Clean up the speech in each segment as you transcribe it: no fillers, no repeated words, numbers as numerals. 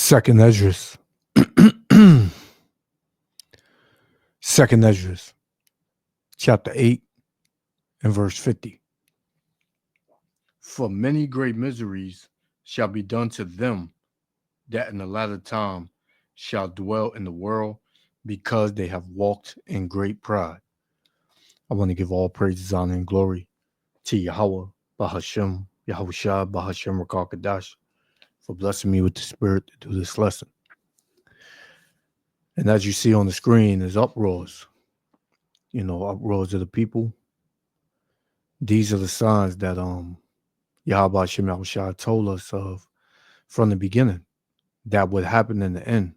Second Esdras. Second Esdras, chapter 8 and verse 50. For many great miseries shall be done to them that in the latter time shall dwell in the world, because they have walked in great pride. I want to give all praises, honor, and glory to Yahweh, Bahashem, Yahushua, Bahashem, Rakakadash, for blessing me with the spirit to do this lesson. And as you see on the screen is uproars, uproars of the people. These are the signs that Yahweh Hashem Yahushua told us of from the beginning that would happen in the end,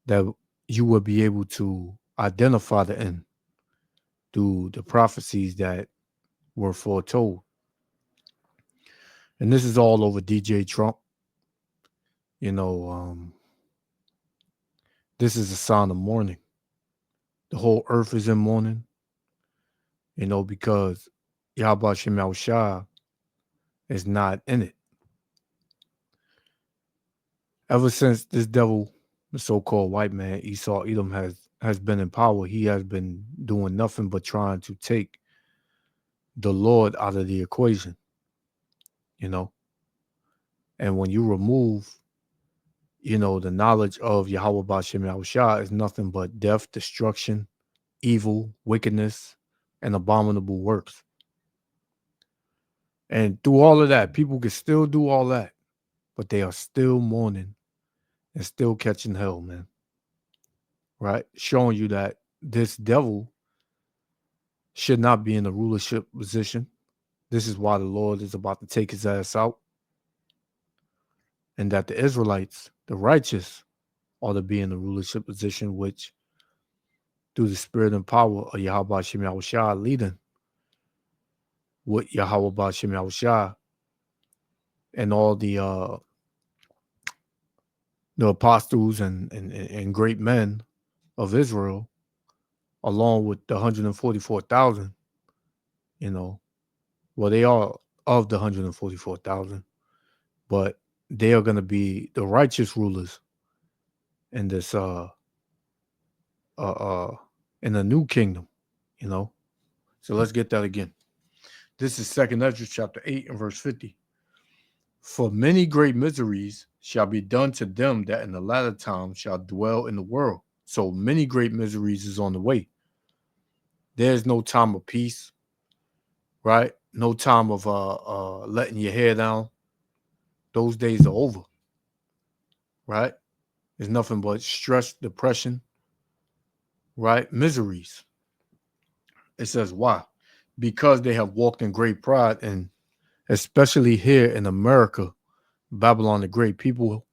that you would be able to identify the end through the prophecies that were foretold. And this is all over DJ Trump. This is a sign of mourning. The whole earth is in mourning, because Yahweh Hashem Yahushua is not in it. Ever since this devil, the so-called white man, Esau Edom, has been in power, he has been doing nothing but trying to take the Lord out of the equation, And when you remove, the knowledge of Yahweh B'Shem Yahushua is nothing but death, destruction, evil, wickedness, and abominable works. And through all of that, people can still do all that, but they are still mourning and still catching hell, man. Right? Showing you that this devil should not be in a rulership position. This is why the Lord is about to take his ass out. And that the Israelites, the righteous, ought to be in the rulership position, which through the spirit and power of Yahweh Hashem Yahushua leading with Yahweh Hashem Yahushua and all the apostles and great men of Israel, along with the 144,000, well, they are of the 144,000, but they are going to be the righteous rulers in this in the new kingdom, So let's get that again. This is Second Esdras chapter 8 and verse 50. For many great miseries shall be done to them that in the latter time shall dwell in the world. So many great miseries is on the way. There's no time of peace, right? No time of letting your hair down. Those days are over, right? There's nothing but stress, depression, right? Miseries. It says why? Because they have walked in great pride, and especially here in America, Babylon the Great, people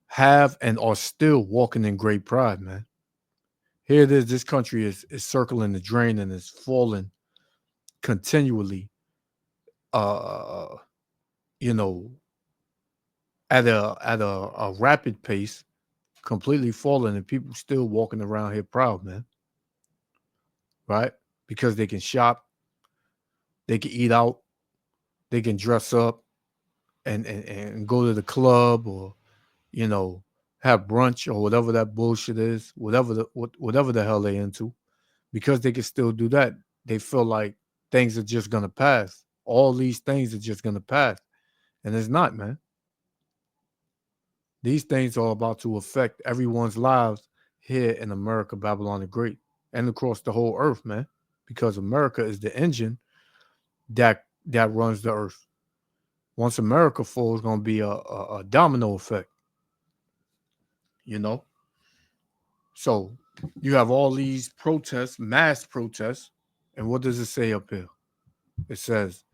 have and are still walking in great pride, man. Here it is, this country is circling the drain and is falling continually, at a rapid pace, completely falling, and people still walking around here proud, man. Right? Because they can shop, they can eat out, they can dress up and go to the club, or have brunch, or whatever that bullshit is, whatever the hell they into. Because they can still do that, they feel like things are just gonna pass. All these things are just gonna pass, and it's not, man. These things are about to affect everyone's lives here in America, Babylon the Great, and across the whole earth, man. Because America is the engine that runs the earth. Once America falls, it's going to be a domino effect, So you have all these protests, mass protests, and what does it say up here? It says,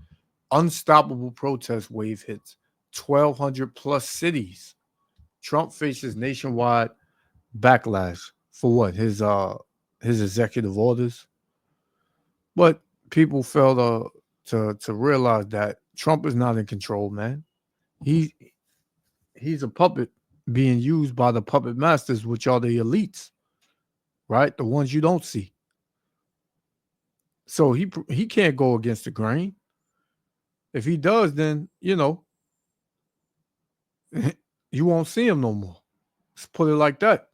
unstoppable protest wave hits 1,200 plus cities. Trump faces nationwide backlash for what? His executive orders. But people fail to realize that Trump is not in control, man. He's a puppet being used by the puppet masters, which are the elites, right? The ones you don't see. So he can't go against the grain. If he does, then You won't see him no more. Let's put it like that.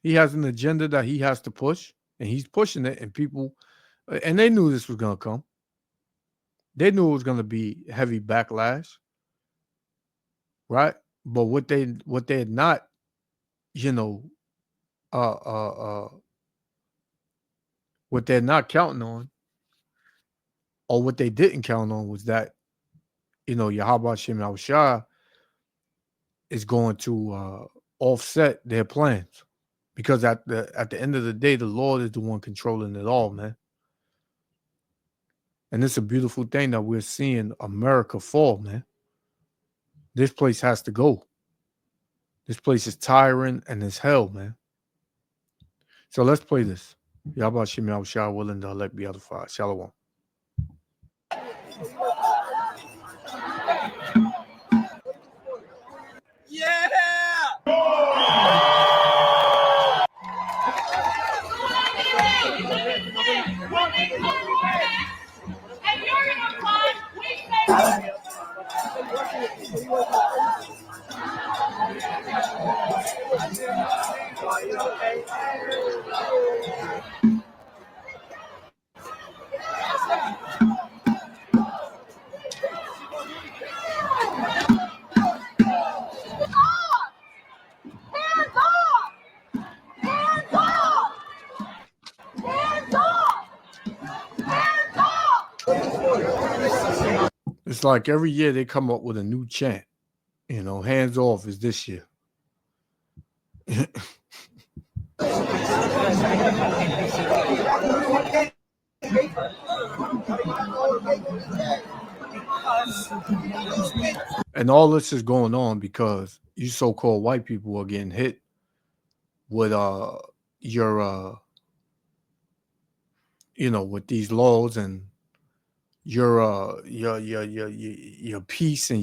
He has an agenda that he has to push, and he's pushing it, and people, and they knew this was going to come. They knew it was going to be heavy backlash, right? But what they had not, you know, what they're not counting on, or what they didn't count on, was that, Yahweh Shem Yahushua is going to offset their plans, because at the end of the day, the Lord is the one controlling it all, man. And it's a beautiful thing that we're seeing America fall, man. This place has to go. This place is tiring and it's hell, man. So let's play this. Yahweh Shem Yahushua willing to elect be edified. Shalom. Yeah! And you're in a fun, we It's like every year they come up with a new chant. Hands off is this year. And all this is going on because you so-called white people are getting hit with your with these laws, and your peace and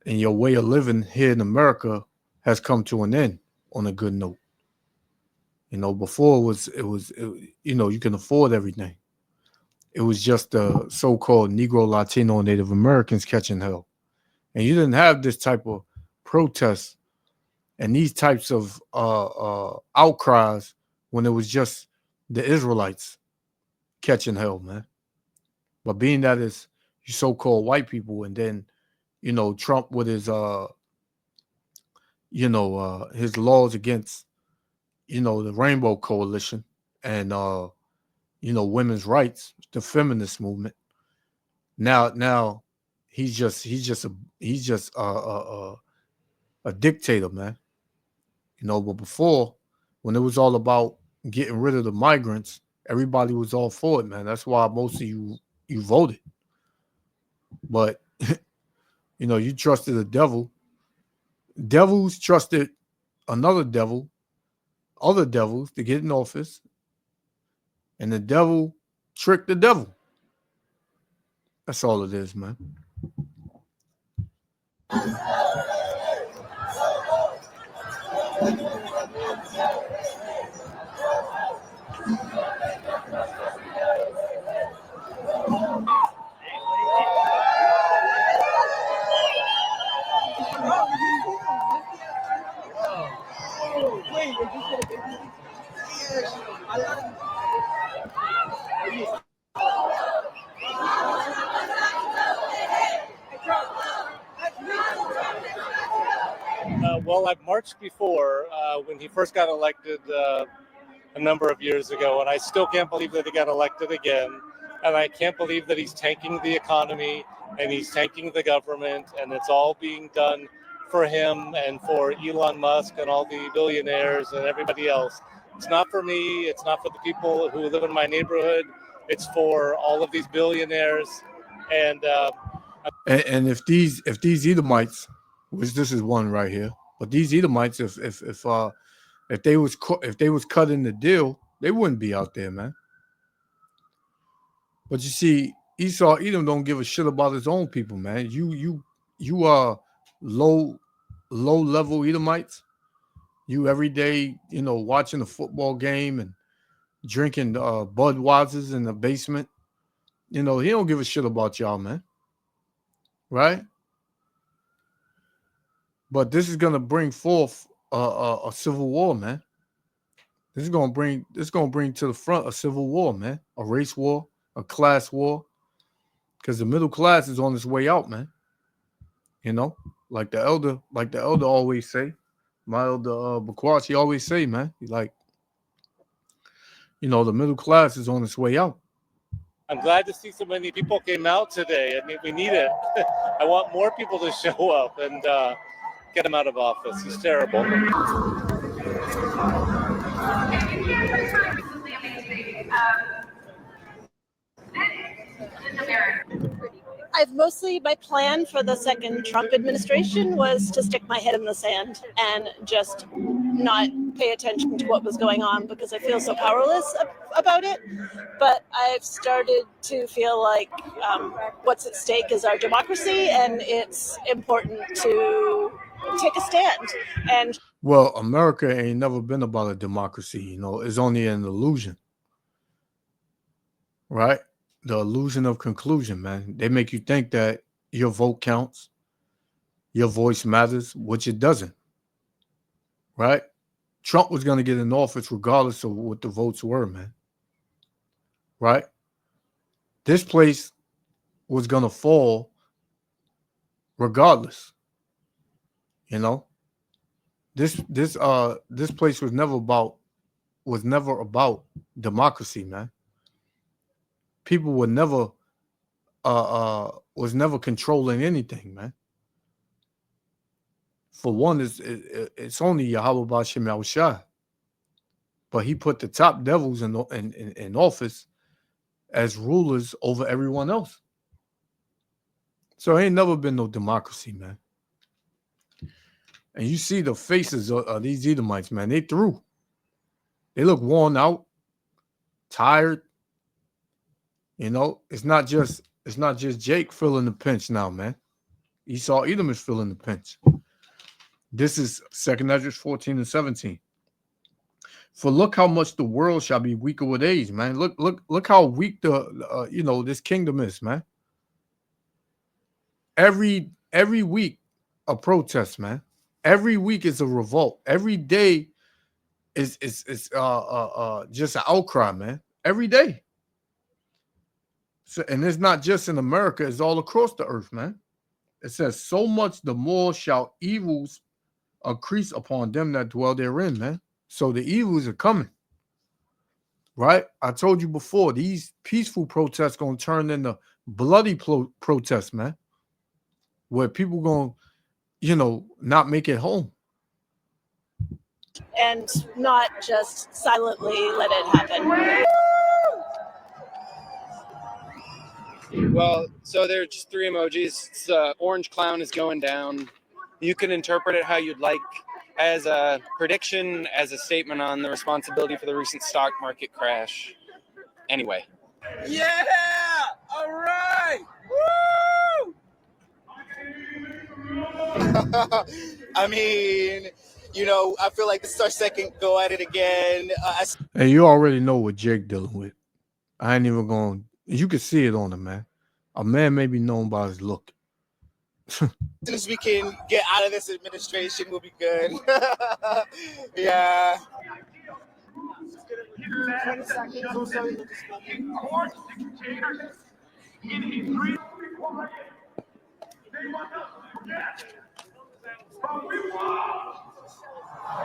your way of living here in America has come to an end on a good note. Before it was you can afford everything. It was just the so-called Negro, Latino, Native Americans catching hell. And you didn't have this type of protests and these types of outcries when it was just the Israelites catching hell, man. But being that it's you so-called white people, and then, Trump with his his laws against, the Rainbow Coalition and women's rights, the feminist movement. Now he's just a dictator, man. But before, when it was all about getting rid of the migrants, everybody was all for it, man. That's why most of you voted. But you trusted the devil. Devils trusted another devil, other devils to get in office, and the devil tricked the devil. That's all it is, man. Well, I've marched before when he first got elected a number of years ago, and I still can't believe that he got elected again. And I can't believe that he's tanking the economy and he's tanking the government, and it's all being done for him and for Elon Musk and all the billionaires and everybody else. It's not for me. It's not for the people who live in my neighborhood. It's for all of these billionaires. And if these Edomites, which this is one right here, but these Edomites, if they was cutting the deal, they wouldn't be out there, man. But you see, Edom don't give a shit about his own people, man. You are low level Edomites. You every day, watching a football game and drinking Budweisers in the basement. He don't give a shit about y'all, man. right? But this is gonna bring forth a civil war, man. This is gonna bring to the front a civil war, man, a race war, a class war, because the middle class is on its way out, man. You know, like the elder always say, my elder Bakwachi always say, man, he like, the middle class is on its way out. I'm glad to see so many people came out today. I mean, we need it. I want more people to show up and get him out of office. He's terrible. My plan for the second Trump administration was to stick my head in the sand and just not pay attention to what was going on because I feel so powerless about it. But I've started to feel like what's at stake is our democracy, and it's important to take a stand. And Well, America ain't never been about a democracy. It's only an illusion, right? The illusion of conclusion, man. They make you think that your vote counts, your voice matters, which it doesn't, right? Trump was going to get in office regardless of what the votes were, man, right? This place was going to fall regardless, This place was never about democracy, man. People were never was never controlling anything, man. For one, it's only Yahweh Bashem Yahushua, but he put the top devils in office as rulers over everyone else. So ain't never been no democracy, man. And you see the faces of these Edomites, man. They through. They look worn out, tired. It's not just Jake feeling the pinch now, man. Esau Edom is feeling the pinch. This is 2 Ezra 14 and 17. For look how much the world shall be weaker with age, man. Look how weak this kingdom is, man. Every week a protest, man. Every week is a revolt. Every day is just an outcry, man. Every day. So, and it's not just in America, it's all across the earth, man. It says, so much the more shall evils increase upon them that dwell therein, man. So the evils are coming, right? I told you before, these peaceful protests going to turn into bloody protests, man, where people going to, not make it home. And not just silently let it happen. Well, so there are just 3 emojis. Orange clown is going down. You can interpret it how you'd like, as a prediction, as a statement on the responsibility for the recent stock market crash. Anyway. Yeah! All right! Woo! I mean, I feel like this is our second go at it again. And you already know what Jake dealing with. I ain't even going. You can see it on him, man. A man may be known by his look. As soon as we can get out of this administration, we'll be good. Yeah.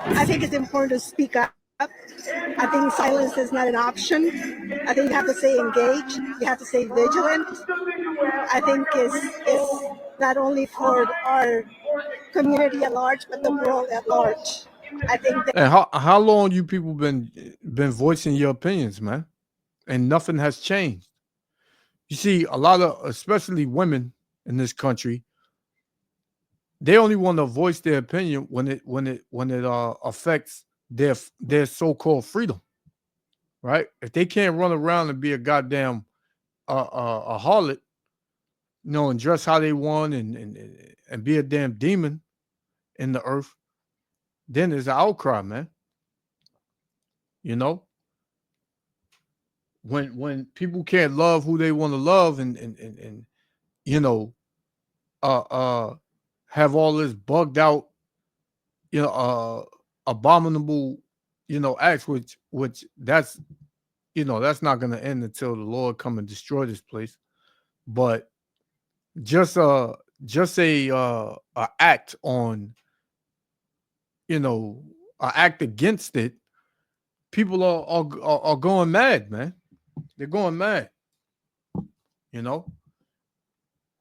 I think it's important to speak up. I think silence is not an option. I think you have to stay engaged. You have to stay vigilant. I think it's not only for our community at large, but the world at large. I think that. And how long you people been voicing your opinions, man? And nothing has changed. You see, a lot of, especially women in this country, they only want to voice their opinion when it affects their so-called freedom, right? If they can't run around and be a goddamn a harlot, and dress how they want and be a damn demon in the earth, then there's an outcry, man. When people can't love who they want to love and have all this bugged out, abominable, acts, which that's, that's not going to end until the Lord come and destroy this place. But just a act on, a act against it, people are going mad, man. They're going mad, and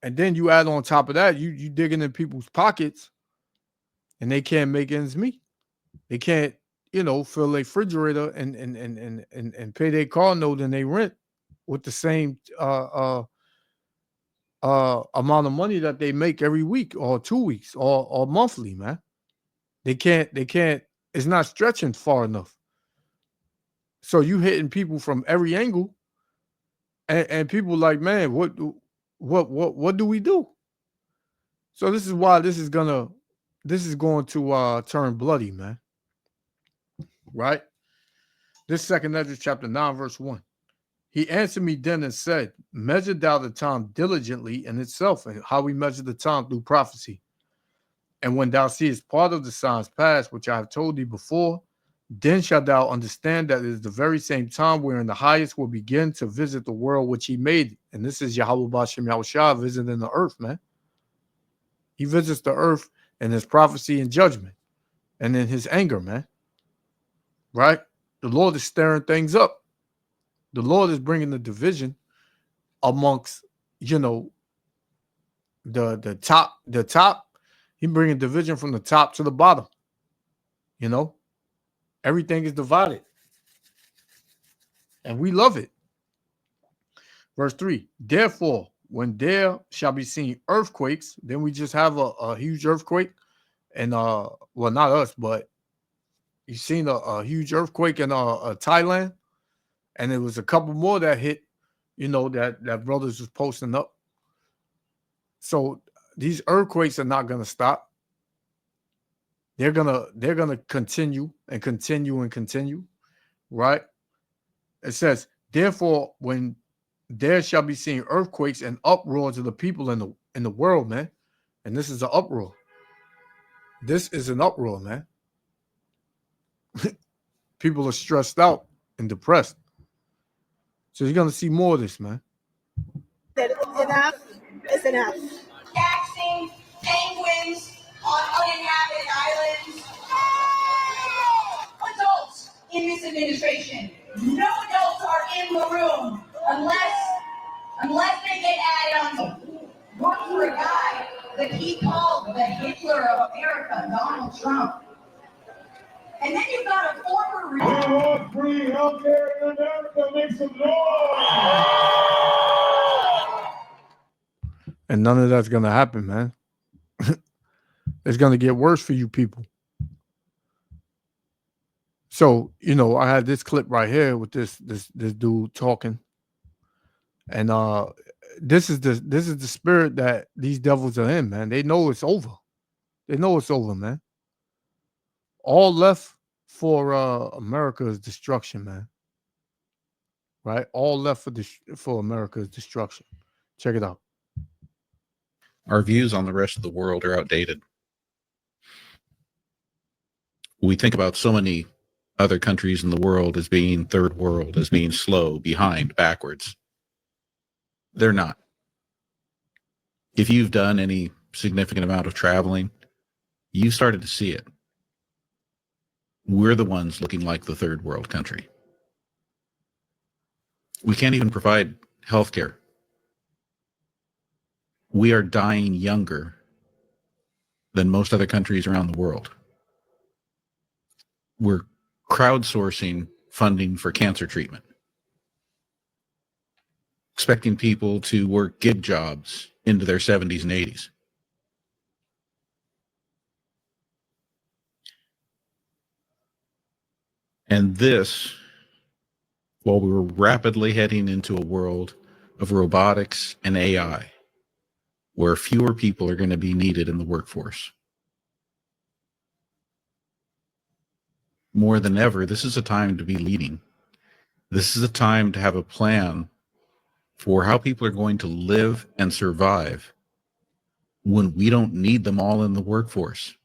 then you add on top of that, you digging in people's pockets, and they can't make ends meet. They can't, fill their refrigerator and pay their car note and their rent with the same amount of money that they make every week or 2 weeks or monthly, man. They can't. It's not stretching far enough. So you hitting people from every angle, and people like, man, what do we do? So this is why this is going to turn bloody, man. Right? This 2 Ezra chapter 9, verse 1. He answered me then and said, measure thou the time diligently in itself, and how we measure the time through prophecy. And when thou seest part of the signs past, which I have told thee before, then shalt thou understand that it is the very same time wherein the highest will begin to visit the world which he made. And this is Yahweh Bashem Yahushua visiting the earth, man. He visits the earth in his prophecy and judgment and in his anger, man. Right? The Lord is stirring things up. The Lord is bringing the division amongst, the top. He bringing division from the top to the bottom. Everything is divided. And we love it. Verse 3, therefore, when there shall be seen earthquakes, then we just have a huge earthquake. And, well, not us, but you've seen a huge earthquake in Thailand. And there was a couple more that hit, that brothers was posting up. So these earthquakes are not going to stop. They're gonna continue and continue and continue, right? It says, therefore, when there shall be seen earthquakes and uproars of the people in the world, man. And this is an uproar. This is an uproar, man. People are stressed out and depressed. So you're gonna see more of this, man. That enough is enough. Taxing penguins on uninhabited islands. Adults in this administration. No adults are in the room unless they get added on. Work for a guy that he called the Hitler of America, Donald Trump. And then you've got a former. We want free healthcare in America. Make some noise. And none of that's gonna happen, man. It's gonna get worse for you people. So, I had this clip right here with this dude talking. And this is the spirit that these devils are in, man. They know it's over. They know it's over, man. All left for America's destruction, man. Right? All left for America's destruction. Check it out. Our views on the rest of the world are outdated. We think about so many other countries in the world as being third world, as being slow, behind, backwards. They're not. If you've done any significant amount of traveling, you started to see it. We're the ones looking like the third world country. We can't even provide health care. We are dying younger than most other countries around the world. We're crowdsourcing funding for cancer treatment, expecting people to work gig jobs into their 70s and 80s. And this, while we were rapidly heading into a world of robotics and AI, where fewer people are going to be needed in the workforce. More than ever, this is a time to be leading. This is a time to have a plan for how people are going to live and survive when we don't need them all in the workforce.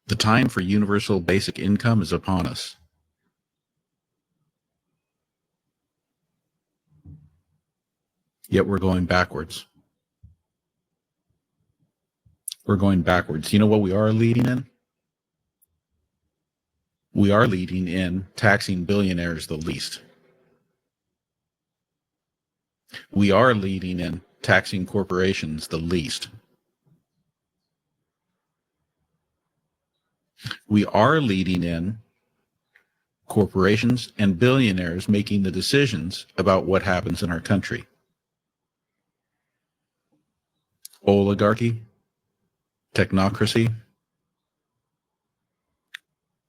The time for universal basic income is upon us. Yet we're going backwards. We're going backwards. You know what we are leading in? We are leading in taxing billionaires the least. We are leading in taxing corporations the least. We are leading in corporations and billionaires making the decisions about what happens in our country. Oligarchy, technocracy,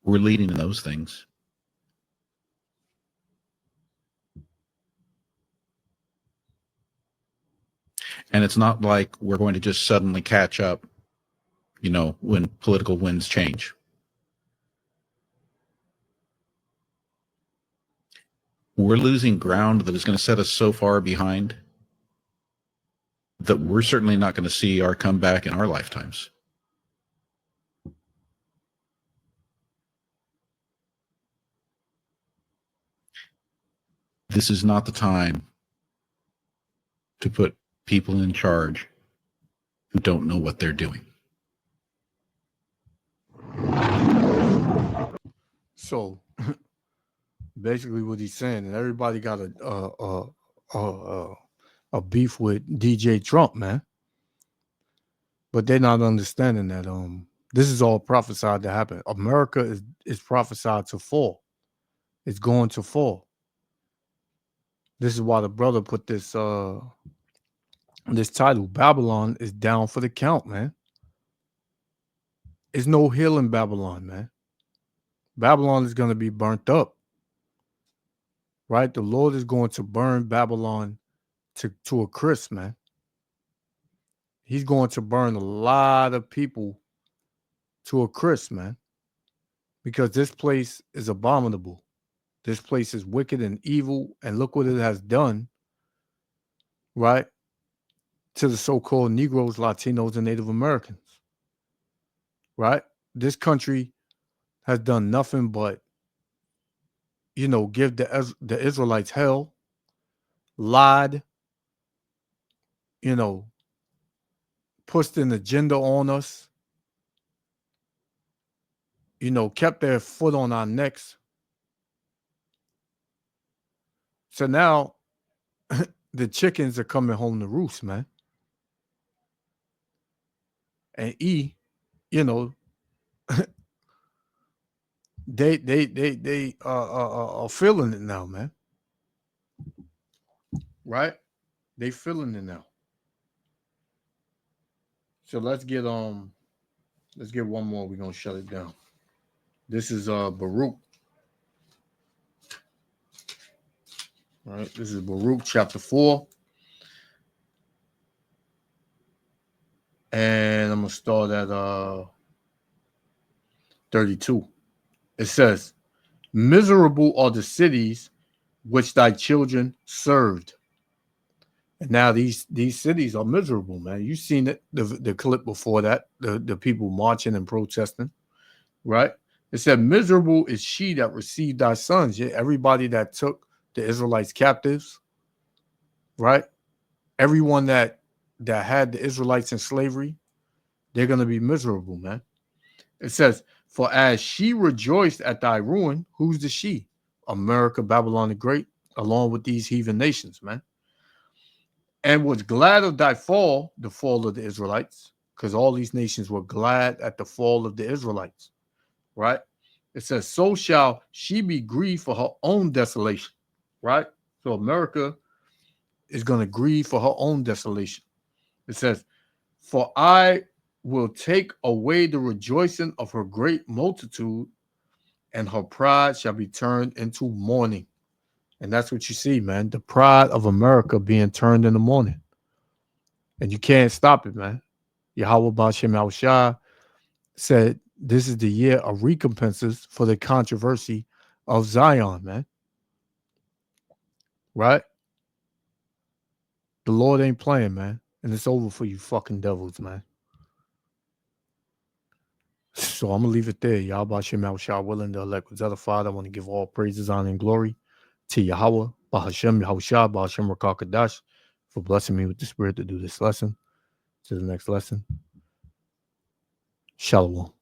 we're leading in those things. And it's not like we're going to just suddenly catch up, you know, when political winds change. We're losing ground that is going to set us so far behind that we're certainly not going to see our comeback in our lifetimes. This is not the time to put people in charge who don't know what they're doing. So basically what he's saying, and everybody got a beef with DJ Trump, man. But they're not understanding that this is all prophesied to happen. America is prophesied to fall. It's going to fall. This is why the brother put this title, Babylon is down for the count, man. There's no hill in Babylon, man. Babylon is going to be burnt up. Right? The Lord is going to burn Babylon to a crisp, man. He's going to burn a lot of people to a crisp, man. Because this place is abominable. This place is wicked and evil. And look what it has done, right, to the so-called Negroes, Latinos, and Native Americans. Right? This country has done nothing but, you know, give the Israelites hell, lied, you know, pushed an agenda on us, you know, kept their foot on our necks. So now the chickens are coming home to roost, man. And you know, they are feeling it now, man. Right? They feeling it now. So let's get one more. We're gonna shut it down. This is Baruch. All right, this is Baruch chapter 4. And I'm gonna start at 32. It says, miserable are the cities which thy children served. And now these cities are miserable, man. You've seen it, the clip before that, the people marching and protesting, right? It said, miserable is she that received thy sons. Yeah, everybody that took the Israelites captives, right? Everyone that had the Israelites in slavery, they're going to be miserable, man. It says, for as she rejoiced at thy ruin, who's the she? America, Babylon the Great, along with these heathen nations, man. And was glad of thy fall, the fall of the Israelites, because all these nations were glad at the fall of the Israelites, right? It says, so shall she be grieved for her own desolation, right? So America is going to grieve for her own desolation. It says, for I will take away the rejoicing of her great multitude, and her pride shall be turned into mourning. And that's what you see, man. The pride of America being turned into mourning. And you can't stop it, man. Yahweh Ba'ashem Al-Shah said, this is the year of recompenses for the controversy of Zion, man. Right? The Lord ain't playing, man. And it's over for you fucking devils, man. So I'm going to leave it there. Yahweh Shem Yahushua willing, the elect was other Father. I want to give all praises, honor, and glory to Yahweh, Bahashem Yahushua, Bahashem Rakakadash, for blessing me with the spirit to do this lesson. To the next lesson. Shalom.